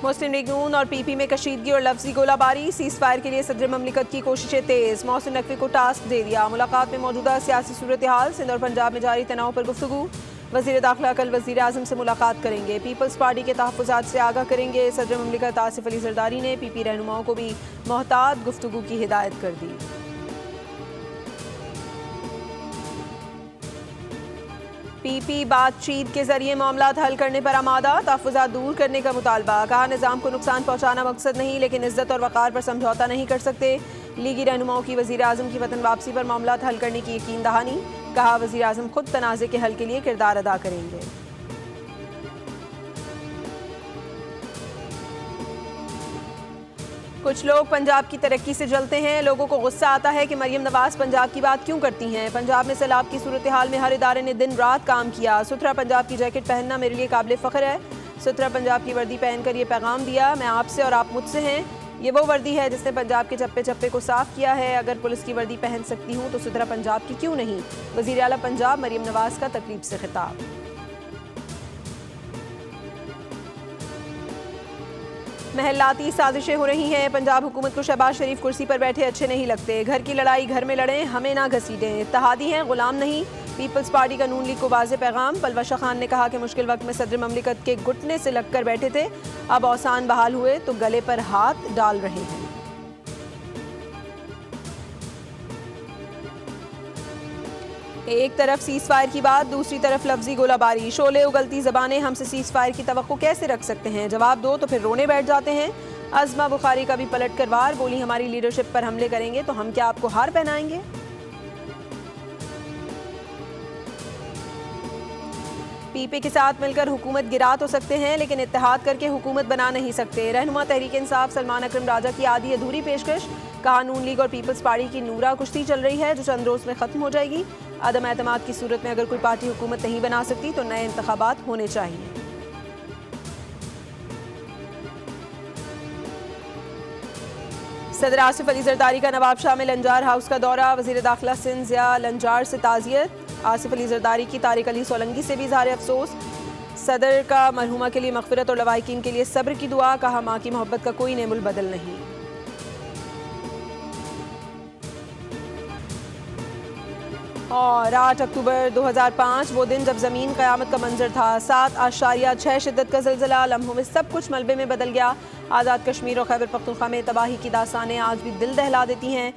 मुस्लिम league नून और PP में कशीदगी और लफ्जी गोलाबारी। सीज फायर के लिए सदर ममलिकत की कोशिशें तेज। मोहसिन नकवी को टास्क दे दिया। मुलाकात में मौजूदा सियासी सूरत हाल, सिंध और पंजाब में जारी तनाव पर गुफ्तगू। वज़ीर दाखिला कल वज़ीर आज़म से मुलाकात करेंगे। पीपल्स पार्टी के तहफ़्फ़ुज़ात से आगाह करेंगे। सदर ममलिकत आसिफ अली ज़रदारी ने पीपी रहनुमाओं को भी मोहतात गुफ्तगू की हिदायत कर दी। पीपी बातचीत के जरिए मामलात हल करने पर आमादा। तहफ़्फ़ुज़ात दूर करने का मुतालबा। कहा निज़ाम को नुकसान पहुँचाना मकसद नहीं, लेकिन इज्जत और वक़ार पर समझौता नहीं कर सकते। लीगी रहनुमाओं की वज़ीर आज़म की वतन वापसी पर मामलात हल करने की यकीन दहानी। कहा वज़ीर आज़म खुद तनाज़े के हल के लिए किरदार अदा करेंगे। कुछ लोग पंजाब की तरक्की से जलते हैं। लोगों को गुस्सा आता है कि मरियम नवाज पंजाब की बात क्यों करती हैं। पंजाब में सैलाब की सूरत हाल में हर इदारे ने दिन रात काम किया। सुथरा पंजाब की जैकेट पहनना मेरे लिए काबिल फ़ख्र है। सुथरा पंजाब की वर्दी पहनकर ये पैगाम दिया, मैं आपसे और आप मुझसे हैं। ये वो वर्दी है जिसने पंजाब के चप्पे चप्पे को साफ किया है। अगर पुलिस की वर्दी पहन सकती हूँ तो सुथरा पंजाब की क्यों नहीं। वज़ीर आला पंजाब मरियम नवाज का तकरीब से खिताब। महलाती साजिशें हो रही हैं। पंजाब हुकूमत को शहबाज शरीफ कुर्सी पर बैठे अच्छे नहीं लगते। घर की लड़ाई घर में लड़ें, हमें ना घसीटें। इत्तेहादी हैं, गुलाम नहीं। पीपल्स पार्टी का नून लीग को वाज़े पैगाम। पलवशा खान ने कहा कि मुश्किल वक्त में सदर ममलिकत के घुटने से लगकर बैठे थे, अब औसान बहाल हुए तो गले पर हाथ डाल रहे हैं। एक तरफ सीज फायर की बात, दूसरी तरफ लफ्जी गोलाबारी। शोले उगलती ज़बानें हमसे सीज फायर की तवक्को कैसे रख सकते हैं। जवाब दो तो फिर रोने बैठ जाते हैं। अज़मा बुखारी का भी पलट कर वार, बोली हमारी लीडरशिप पर हमले करेंगे तो हम क्या आपको हार पहनाएंगे। पीपी के साथ मिलकर हुकूमत गिरा तो सकते हैं, लेकिन इत्तेहाद करके हुकूमत बना नहीं सकते। रहनुमा तहरीक इंसाफ सलमान अकरम राजा की आधी अधूरी पेशकश। कहा नून लीग और पीपल्स पार्टी की नूरा कुश्ती चल रही है जो चंद रोज में खत्म हो जाएगी। अदम एतमाद की सूरत में अगर कोई पार्टी हुकूमत नहीं बना सकती तो नए इंतखाबात होने चाहिए। सदर आसिफ अली ज़रदारी का नवाब शाह में लंजार हाउस का दौरा। वज़ीर दाखिला सिंध ज़िया लंजार से ताज़ियत। आसिफ अली ज़रदारी की तारिक अली सोलंगी से भी इज़हार अफसोस। सदर का मरहुमा के लिए मग़फ़िरत और लवाहिकीन के लिए सब्र की दुआ। कहा माँ की मोहब्बत का कोई नेमुल बदल नहीं। और 8 अक्टूबर 2005 वो दिन जब ज़मीन क़यामत का मंजर था। 7.6 शिद्दत का ज़लज़ला, लम्हों में सब कुछ मलबे में बदल गया। आज़ाद कश्मीर और खैबर पख्तूनख्वा में तबाही की दास्तानें आज भी दिल दहला देती हैं।